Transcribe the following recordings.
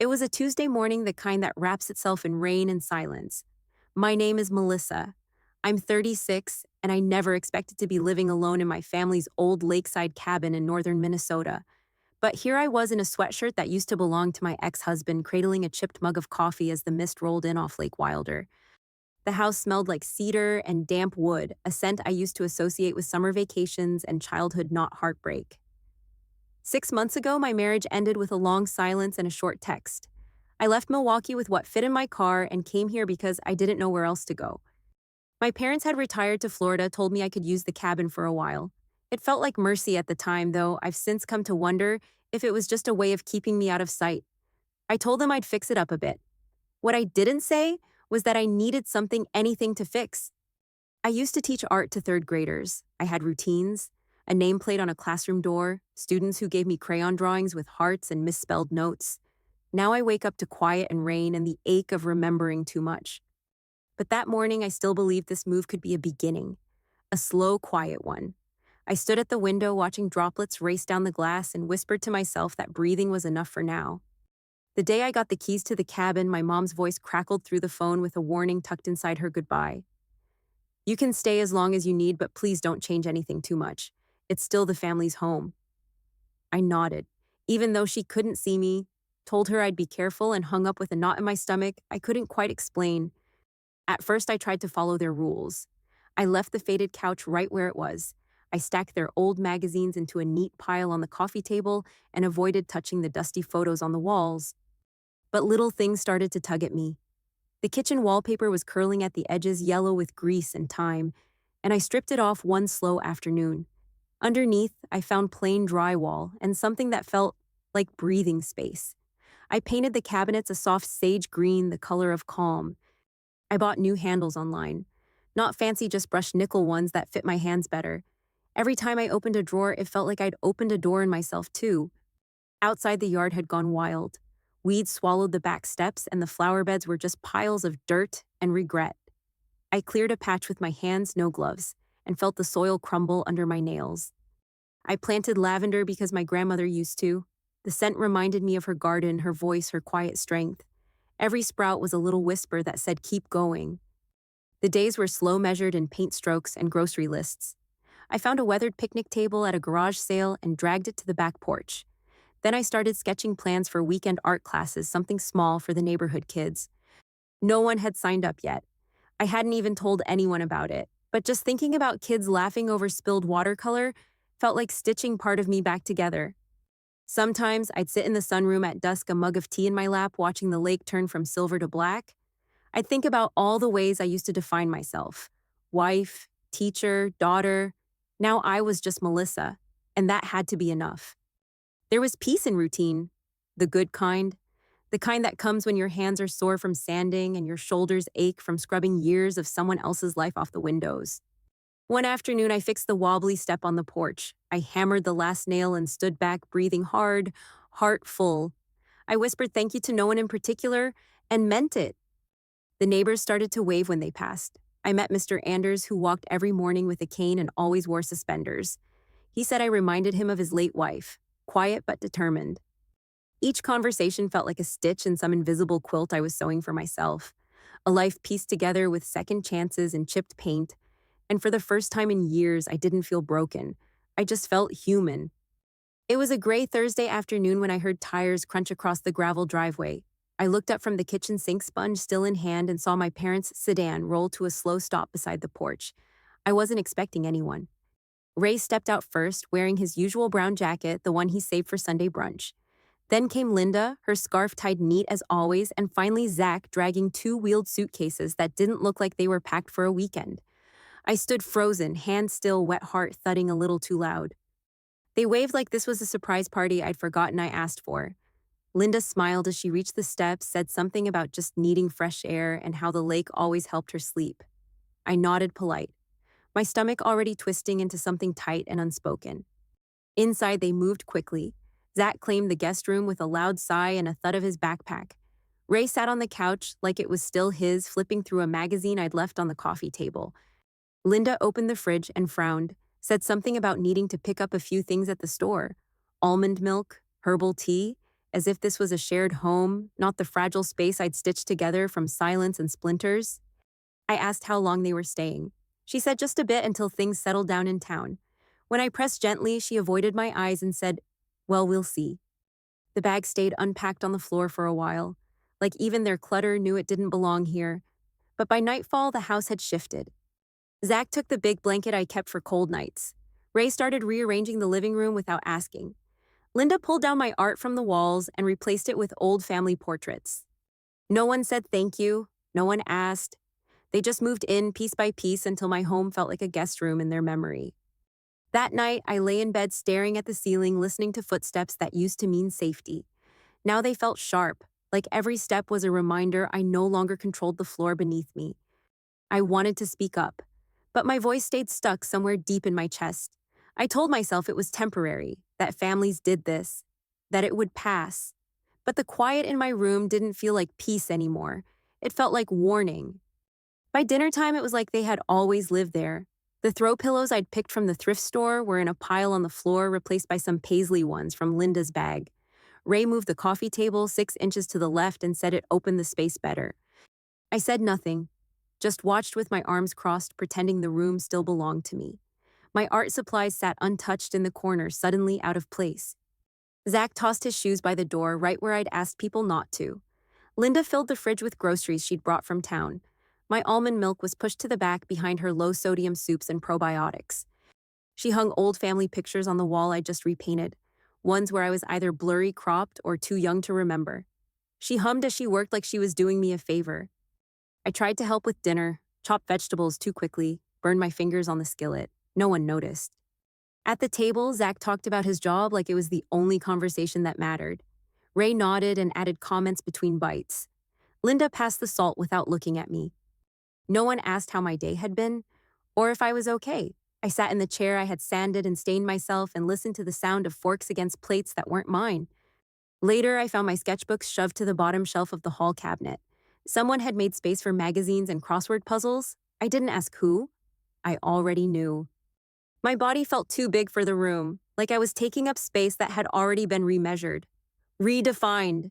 It was a Tuesday morning, the kind that wraps itself in rain and silence. My name is Melissa. I'm 36, and I never expected to be living alone in my family's old lakeside cabin in northern Minnesota. But here I was in a sweatshirt that used to belong to my ex-husband, cradling a chipped mug of coffee as the mist rolled in off Lake Wilder. The house smelled like cedar and damp wood, a scent I used to associate with summer vacations and childhood, not heartbreak. 6 months ago, my marriage ended with a long silence and a short text. I left Milwaukee with what fit in my car and came here because I didn't know where else to go. My parents had retired to Florida, told me I could use the cabin for a while. It felt like mercy at the time, though I've since come to wonder if it was just a way of keeping me out of sight. I told them I'd fix it up a bit. What I didn't say was that I needed something, anything to fix. I used to teach art to third graders. I had routines, a nameplate on a classroom door, students who gave me crayon drawings with hearts and misspelled notes. Now I wake up to quiet and rain and the ache of remembering too much. But that morning, I still believed this move could be a beginning, a slow, quiet one. I stood at the window watching droplets race down the glass and whispered to myself that breathing was enough for now. The day I got the keys to the cabin, my mom's voice crackled through the phone with a warning tucked inside her goodbye. "You can stay as long as you need, but please don't change anything too much. It's still the family's home." I nodded. Even though she couldn't see me, told her I'd be careful, and hung up with a knot in my stomach I couldn't quite explain. At first, I tried to follow their rules. I left the faded couch right where it was. I stacked their old magazines into a neat pile on the coffee table and avoided touching the dusty photos on the walls. But little things started to tug at me. The kitchen wallpaper was curling at the edges, yellow with grease and time, and I stripped it off one slow afternoon. Underneath, I found plain drywall and something that felt like breathing space. I painted the cabinets a soft sage green, the color of calm. I bought new handles online. Not fancy, just brushed nickel ones that fit my hands better. Every time I opened a drawer, it felt like I'd opened a door in myself too. Outside, the yard had gone wild. Weeds swallowed the back steps, and the flower beds were just piles of dirt and regret. I cleared a patch with my hands, no gloves, and felt the soil crumble under my nails. I planted lavender because my grandmother used to. The scent reminded me of her garden, her voice, her quiet strength. Every sprout was a little whisper that said, "Keep going." The days were slow, measured in paint strokes and grocery lists. I found a weathered picnic table at a garage sale and dragged it to the back porch. Then I started sketching plans for weekend art classes, something small for the neighborhood kids. No one had signed up yet. I hadn't even told anyone about it, but just thinking about kids laughing over spilled watercolor felt like stitching part of me back together. Sometimes I'd sit in the sunroom at dusk, a mug of tea in my lap, watching the lake turn from silver to black. I'd think about all the ways I used to define myself: wife, teacher, daughter. Now I was just Melissa, and that had to be enough. There was peace in routine, the good kind, the kind that comes when your hands are sore from sanding and your shoulders ache from scrubbing years of someone else's life off the windows. One afternoon, I fixed the wobbly step on the porch. I hammered the last nail and stood back, breathing hard, heart full. I whispered thank you to no one in particular, and meant it. The neighbors started to wave when they passed. I met Mr. Anders, who walked every morning with a cane and always wore suspenders. He said I reminded him of his late wife, quiet but determined. Each conversation felt like a stitch in some invisible quilt I was sewing for myself. A life pieced together with second chances and chipped paint. And for the first time in years, I didn't feel broken. I just felt human. It was a gray Thursday afternoon when I heard tires crunch across the gravel driveway. I looked up from the kitchen sink, sponge still in hand, and saw my parents' sedan roll to a slow stop beside the porch. I wasn't expecting anyone. Ray stepped out first, wearing his usual brown jacket, the one he saved for Sunday brunch. Then came Linda, her scarf tied neat as always, and finally Zach, dragging two wheeled suitcases that didn't look like they were packed for a weekend. I stood frozen, hand still, wet heart thudding a little too loud. They waved like this was a surprise party I'd forgotten I asked for. Linda smiled as she reached the steps, said something about just needing fresh air and how the lake always helped her sleep. I nodded polite, my stomach already twisting into something tight and unspoken. Inside, they moved quickly. Zach claimed the guest room with a loud sigh and a thud of his backpack. Ray sat on the couch like it was still his, flipping through a magazine I'd left on the coffee table. Linda opened the fridge and frowned, said something about needing to pick up a few things at the store: almond milk, herbal tea, as if this was a shared home, not the fragile space I'd stitched together from silence and splinters. I asked how long they were staying. She said just a bit until things settled down in town. When I pressed gently, she avoided my eyes and said, "Well, we'll see." The bag stayed unpacked on the floor for a while, like even their clutter knew it didn't belong here. But by nightfall, the house had shifted. Zach took the big blanket I kept for cold nights. Ray started rearranging the living room without asking. Linda pulled down my art from the walls and replaced it with old family portraits. No one said thank you, no one asked. They just moved in piece by piece until my home felt like a guest room in their memory. That night, I lay in bed staring at the ceiling, listening to footsteps that used to mean safety. Now they felt sharp, like every step was a reminder I no longer controlled the floor beneath me. I wanted to speak up, but my voice stayed stuck somewhere deep in my chest. I told myself it was temporary, that families did this, that it would pass. But the quiet in my room didn't feel like peace anymore. It felt like warning. By dinner time, it was like they had always lived there. The throw pillows I'd picked from the thrift store were in a pile on the floor, replaced by some paisley ones from Linda's bag. Ray moved the coffee table 6 inches to the left and said it opened the space better. I said nothing, just watched with my arms crossed, pretending the room still belonged to me. My art supplies sat untouched in the corner, suddenly out of place. Zach tossed his shoes by the door, right where I'd asked people not to. Linda filled the fridge with groceries she'd brought from town. My almond milk was pushed to the back behind her low-sodium soups and probiotics. She hung old family pictures on the wall I'd just repainted, ones where I was either blurry cropped or too young to remember. She hummed as she worked like she was doing me a favor. I tried to help with dinner, chopped vegetables too quickly, burned my fingers on the skillet. No one noticed. At the table, Zach talked about his job like it was the only conversation that mattered. Ray nodded and added comments between bites. Linda passed the salt without looking at me. No one asked how my day had been, or if I was okay. I sat in the chair I had sanded and stained myself and listened to the sound of forks against plates that weren't mine. Later, I found my sketchbooks shoved to the bottom shelf of the hall cabinet. Someone had made space for magazines and crossword puzzles. I didn't ask who. I already knew. My body felt too big for the room, like I was taking up space that had already been remeasured, redefined.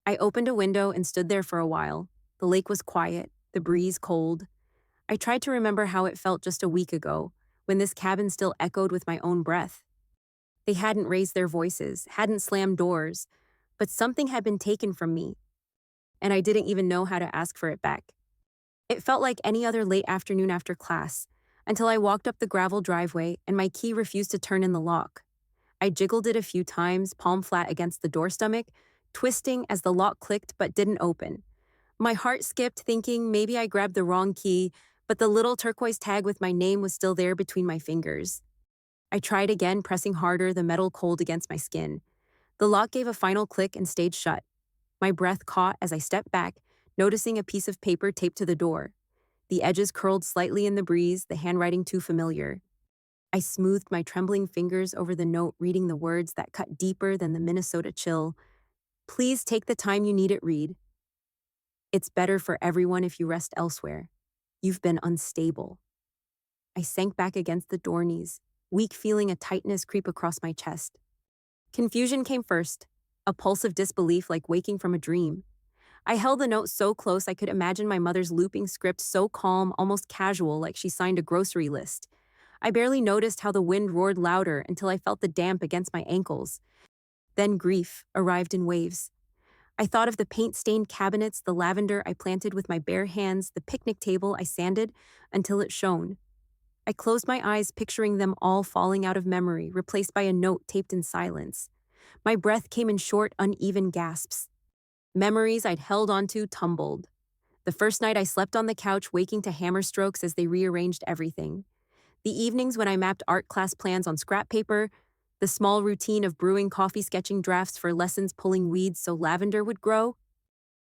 I opened a window and stood there for a while. The lake was quiet, the breeze cold. I tried to remember how it felt just a week ago, when this cabin still echoed with my own breath. They hadn't raised their voices, hadn't slammed doors, but something had been taken from me, and I didn't even know how to ask for it back. It felt like any other late afternoon after class, until I walked up the gravel driveway and my key refused to turn in the lock. I jiggled it a few times, palm flat against the door stomach, twisting as the lock clicked but didn't open. My heart skipped, thinking maybe I grabbed the wrong key, but the little turquoise tag with my name was still there between my fingers. I tried again, pressing harder, the metal cold against my skin. The lock gave a final click and stayed shut. My breath caught as I stepped back, noticing a piece of paper taped to the door. The edges curled slightly in the breeze, the handwriting too familiar. I smoothed my trembling fingers over the note, reading the words that cut deeper than the Minnesota chill. "Please take the time you need it, read. It's better for everyone if you rest elsewhere. You've been unstable." I sank back against the door knees, weak, feeling a tightness creep across my chest. Confusion came first, a pulse of disbelief like waking from a dream. I held the note so close I could imagine my mother's looping script, so calm, almost casual, like she signed a grocery list. I barely noticed how the wind roared louder until I felt the damp against my ankles. Then grief arrived in waves. I thought of the paint-stained cabinets, the lavender I planted with my bare hands, the picnic table I sanded until it shone. I closed my eyes, picturing them all falling out of memory, replaced by a note taped in silence. My breath came in short, uneven gasps. Memories I'd held onto tumbled. The first night I slept on the couch, waking to hammer strokes as they rearranged everything. The evenings when I mapped art class plans on scrap paper, the small routine of brewing coffee, sketching drafts for lessons, pulling weeds so lavender would grow.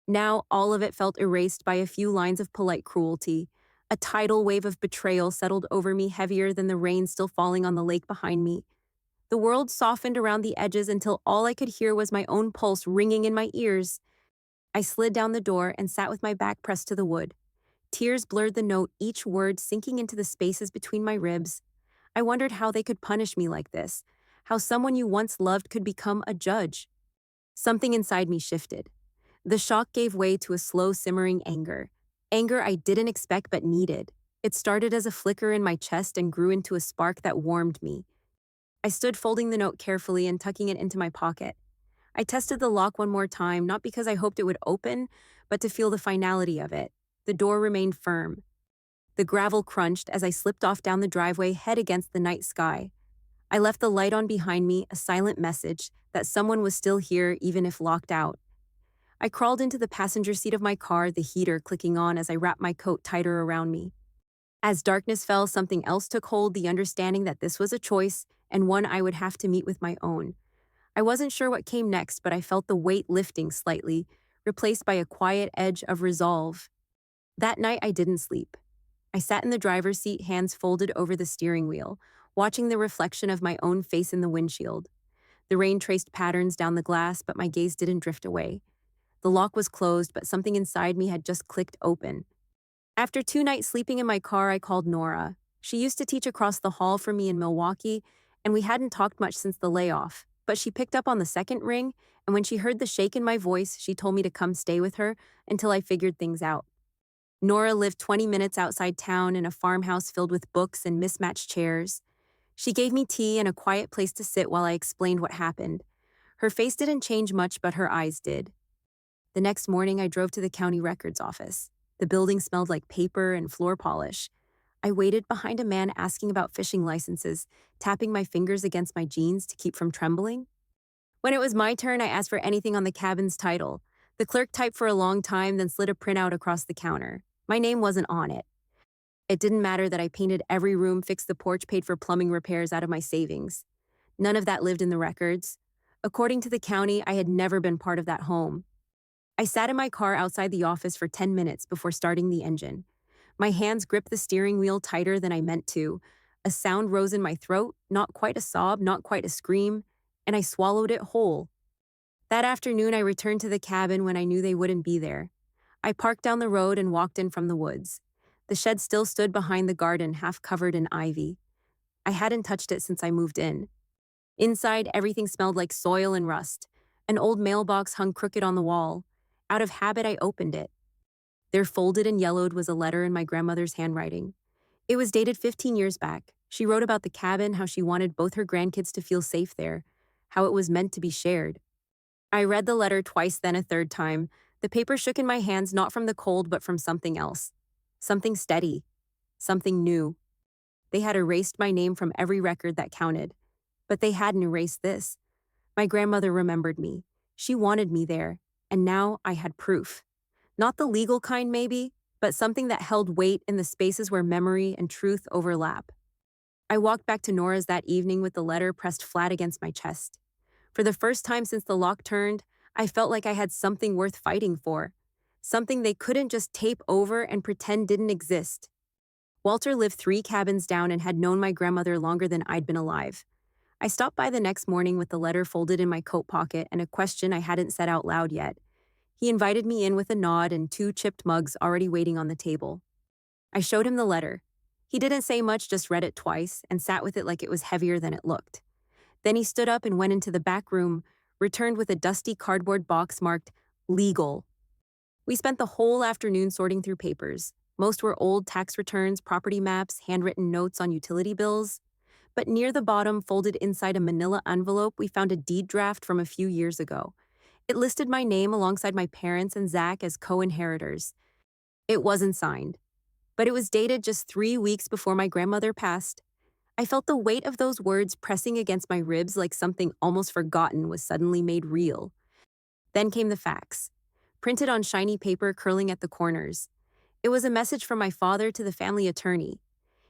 Now all of it felt erased by a few lines of polite cruelty. A tidal wave of betrayal settled over me, heavier than the rain still falling on the lake behind me. The world softened around the edges until all I could hear was my own pulse ringing in my ears. I slid down the door and sat with my back pressed to the wood. Tears blurred the note, each word sinking into the spaces between my ribs. I wondered how they could punish me like this, how someone you once loved could become a judge. Something inside me shifted. The shock gave way to a slow simmering anger. Anger I didn't expect but needed. It started as a flicker in my chest and grew into a spark that warmed me. I stood folding the note carefully and tucking it into my pocket. I tested the lock one more time, not because I hoped it would open, but to feel the finality of it. The door remained firm. The gravel crunched as I slipped off down the driveway, head against the night sky. I left the light on behind me, a silent message that someone was still here even if locked out. I crawled into the passenger seat of my car, the heater clicking on as I wrapped my coat tighter around me. As darkness fell, something else took hold, the understanding that this was a choice and one I would have to meet with my own. I wasn't sure what came next, but I felt the weight lifting slightly, replaced by a quiet edge of resolve. That night, I didn't sleep. I sat in the driver's seat, hands folded over the steering wheel, watching the reflection of my own face in the windshield. The rain traced patterns down the glass, but my gaze didn't drift away. The lock was closed, but something inside me had just clicked open. After 2 nights sleeping in my car, I called Nora. She used to teach across the hall from me in Milwaukee, and we hadn't talked much since the layoff. But she picked up on the second ring, and when she heard the shake in my voice, she told me to come stay with her until I figured things out. Nora lived 20 minutes outside town in a farmhouse filled with books and mismatched chairs. She gave me tea and a quiet place to sit while I explained what happened. Her face didn't change much, but her eyes did. The next morning, I drove to the county records office. The building smelled like paper and floor polish. I waited behind a man asking about fishing licenses, tapping my fingers against my jeans to keep from trembling. When it was my turn, I asked for anything on the cabin's title. The clerk typed for a long time, then slid a printout across the counter. My name wasn't on it. It didn't matter that I painted every room, fixed the porch, paid for plumbing repairs out of my savings. None of that lived in the records. According to the county, I had never been part of that home. I sat in my car outside the office for 10 minutes before starting the engine. My hands gripped the steering wheel tighter than I meant to. A sound rose in my throat, not quite a sob, not quite a scream, and I swallowed it whole. That afternoon, I returned to the cabin when I knew they wouldn't be there. I parked down the road and walked in from the woods. The shed still stood behind the garden, half covered in ivy. I hadn't touched it since I moved in. Inside, everything smelled like soil and rust. An old mailbox hung crooked on the wall. Out of habit, I opened it. There, folded and yellowed, was a letter in my grandmother's handwriting. It was dated 15 years back. She wrote about the cabin, how she wanted both her grandkids to feel safe there, how it was meant to be shared. I read the letter twice, then a third time. The paper shook in my hands, not from the cold, but from something else. Something steady. Something new. They had erased my name from every record that counted. But they hadn't erased this. My grandmother remembered me. She wanted me there. And now I had proof. Not the legal kind, maybe, but something that held weight in the spaces where memory and truth overlap. I walked back to Nora's that evening with the letter pressed flat against my chest. For the first time since the lock turned, I felt like I had something worth fighting for. Something they couldn't just tape over and pretend didn't exist. Walter lived 3 cabins down and had known my grandmother longer than I'd been alive. I stopped by the next morning with the letter folded in my coat pocket and a question I hadn't said out loud yet. He invited me in with a nod and 2 chipped mugs already waiting on the table. I showed him the letter. He didn't say much, just read it twice and sat with it like it was heavier than it looked. Then he stood up and went into the back room, returned with a dusty cardboard box marked legal. We spent the whole afternoon sorting through papers. Most were old tax returns, property maps, handwritten notes on utility bills. But near the bottom, folded inside a manila envelope, we found a deed draft from a few years ago. It listed my name alongside my parents and Zach as co-inheritors. It wasn't signed, but it was dated just 3 weeks before my grandmother passed. I felt the weight of those words pressing against my ribs like something almost forgotten was suddenly made real. Then came the facts, printed on shiny paper curling at the corners. It was a message from my father to the family attorney.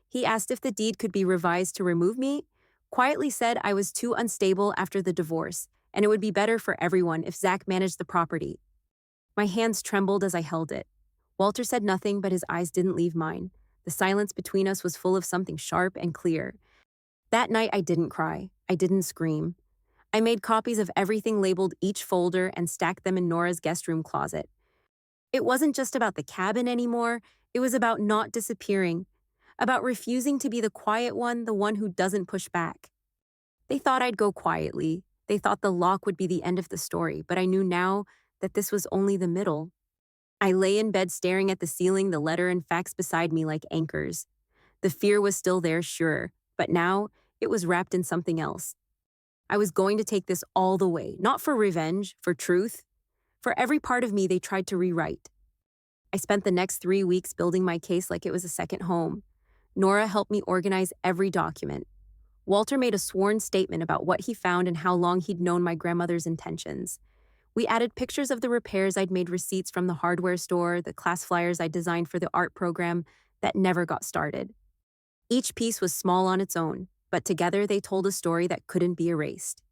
He asked if the deed could be revised to remove me, quietly said I was too unstable after the divorce, and it would be better for everyone if Zach managed the property. My hands trembled as I held it. Walter said nothing, but his eyes didn't leave mine. The silence between us was full of something sharp and clear. That night, I didn't cry. I didn't scream. I made copies of everything, labeled each folder, and stacked them in Nora's guest room closet. It wasn't just about the cabin anymore. It was about not disappearing, about refusing to be the quiet one, the one who doesn't push back. They thought I'd go quietly. They thought the lock would be the end of the story, but I knew now that this was only the middle. I lay in bed staring at the ceiling, the letter and facts beside me like anchors. The fear was still there, sure, but now it was wrapped in something else. I was going to take this all the way, not for revenge, for truth, for every part of me they tried to rewrite. I spent the next 3 weeks building my case like it was a second home. Nora helped me organize every document. Walter made a sworn statement about what he found and how long he'd known my grandmother's intentions. We added pictures of the repairs I'd made, receipts from the hardware store, the class flyers I designed for the art program that never got started. Each piece was small on its own, but together they told a story that couldn't be erased.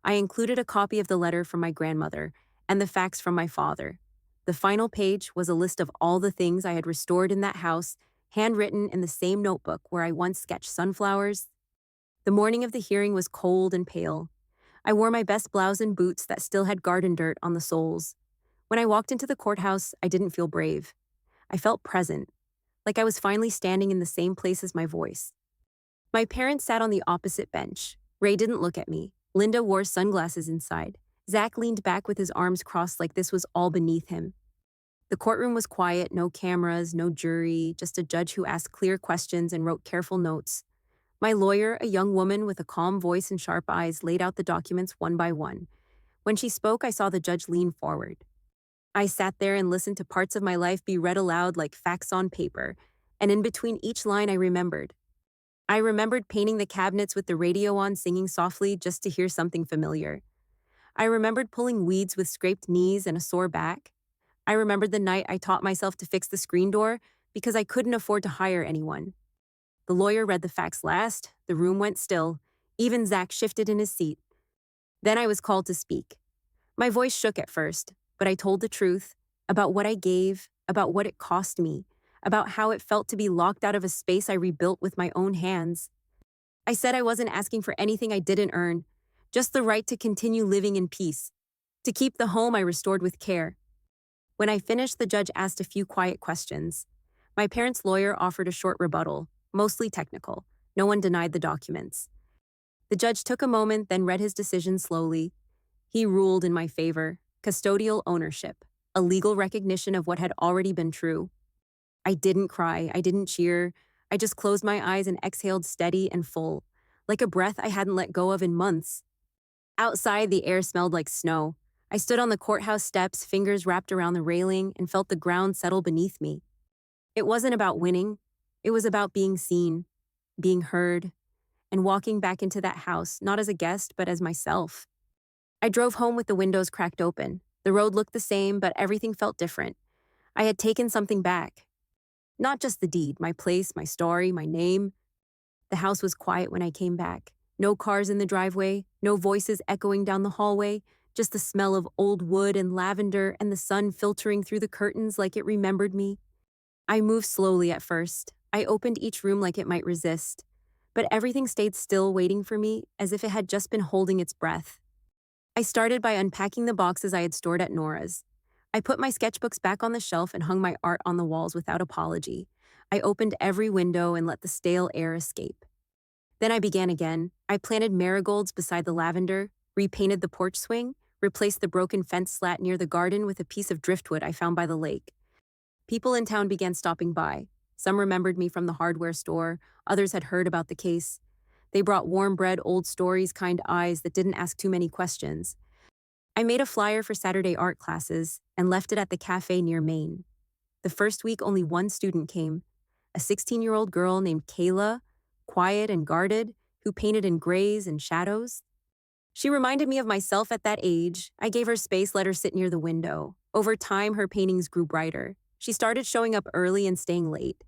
I included a copy of the letter from my grandmother and the facts from my father. The final page was a list of all the things I had restored in that house, handwritten in the same notebook where I once sketched sunflowers. The morning of the hearing was cold and pale. I wore my best blouse and boots that still had garden dirt on the soles. When I walked into the courthouse, I didn't feel brave. I felt present, like I was finally standing in the same place as my voice. My parents sat on the opposite bench. Ray didn't look at me. Linda wore sunglasses inside. Zach leaned back with his arms crossed like this was all beneath him. The courtroom was quiet, no cameras, no jury, just a judge who asked clear questions and wrote careful notes. My lawyer, a young woman with a calm voice and sharp eyes, laid out the documents one by one. When she spoke, I saw the judge lean forward. I sat there and listened to parts of my life be read aloud like facts on paper, and in between each line I remembered. I remembered painting the cabinets with the radio on, singing softly just to hear something familiar. I remembered pulling weeds with scraped knees and a sore back. I remembered the night I taught myself to fix the screen door because I couldn't afford to hire anyone. The lawyer read the facts last, the room went still, even Zach shifted in his seat. Then I was called to speak. My voice shook at first, but I told the truth about what I gave, about what it cost me, about how it felt to be locked out of a space I rebuilt with my own hands. I said I wasn't asking for anything I didn't earn, just the right to continue living in peace, to keep the home I restored with care. When I finished, the judge asked a few quiet questions. My parents' lawyer offered a short rebuttal, mostly technical. No one denied the documents. The judge took a moment, then read his decision slowly. He ruled in my favor: custodial ownership, a legal recognition of what had already been true. I didn't cry, I didn't cheer. I just closed my eyes and exhaled steady and full, like a breath I hadn't let go of in months. Outside, the air smelled like snow. I stood on the courthouse steps, fingers wrapped around the railing, and felt the ground settle beneath me. It wasn't about winning. It was about being seen, being heard, and walking back into that house, not as a guest, but as myself. I drove home with the windows cracked open. The road looked the same, but everything felt different. I had taken something back. Not just the deed, my place, my story, my name. The house was quiet when I came back. No cars in the driveway, no voices echoing down the hallway, just the smell of old wood and lavender and the sun filtering through the curtains like it remembered me. I moved slowly at first. I opened each room like it might resist, but everything stayed still, waiting for me, as if it had just been holding its breath. I started by unpacking the boxes I had stored at Nora's. I put my sketchbooks back on the shelf and hung my art on the walls without apology. I opened every window and let the stale air escape. Then I began again. I planted marigolds beside the lavender, repainted the porch swing, replaced the broken fence slat near the garden with a piece of driftwood I found by the lake. People in town began stopping by. Some remembered me from the hardware store, others had heard about the case. They brought warm bread, old stories, kind eyes that didn't ask too many questions. I made a flyer for Saturday art classes and left it at the cafe near Maine. The first week, only one student came, a 16-year-old girl named Kayla, quiet and guarded, who painted in grays and shadows. She reminded me of myself at that age. I gave her space, let her sit near the window. Over time, her paintings grew brighter. She started showing up early and staying late.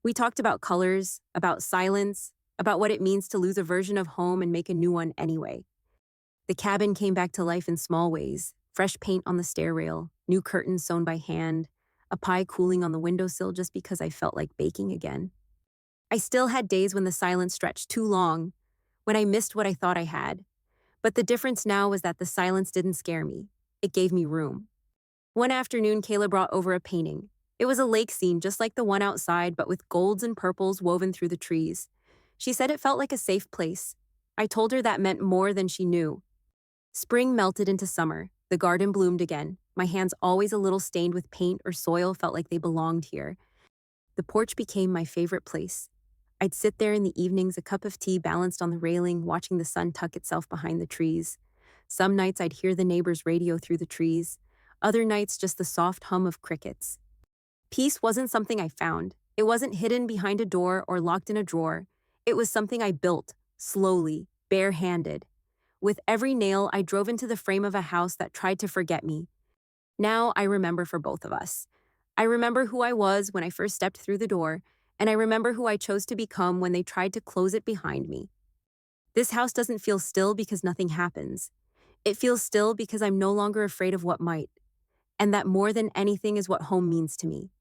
We talked about colors, about silence, about what it means to lose a version of home and make a new one anyway. The cabin came back to life in small ways: fresh paint on the stair rail, new curtains sewn by hand, a pie cooling on the windowsill just because I felt like baking again. I still had days when the silence stretched too long, when I missed what I thought I had. But the difference now was that the silence didn't scare me. It gave me room. One afternoon, Kayla brought over a painting. It was a lake scene just like the one outside, but with golds and purples woven through the trees. She said it felt like a safe place. I told her that meant more than she knew. Spring melted into summer. The garden bloomed again. My hands, always a little stained with paint or soil, felt like they belonged here. The porch became my favorite place. I'd sit there in the evenings, a cup of tea balanced on the railing, watching the sun tuck itself behind the trees. Some nights I'd hear the neighbor's radio through the trees. Other nights, just the soft hum of crickets. Peace wasn't something I found. It wasn't hidden behind a door or locked in a drawer. It was something I built, slowly, barehanded. With every nail, I drove into the frame of a house that tried to forget me. Now I remember for both of us. I remember who I was when I first stepped through the door, and I remember who I chose to become when they tried to close it behind me. This house doesn't feel still because nothing happens. It feels still because I'm no longer afraid of what might, and that more than anything is what home means to me.